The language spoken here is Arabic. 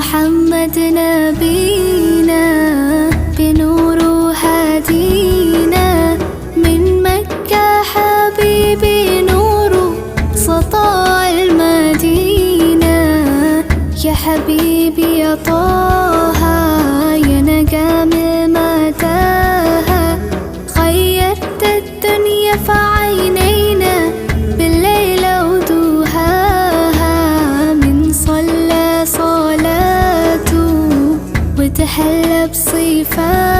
محمد نبينا بنور هدينا، من مكة حبيبي نور سطاع المدينة. يا حبيبي يا طه يا نجم متاهة، غيرت الدنيا في عينينا بالليل ودوهاها. من صلى صلاته وتحلى بصفاته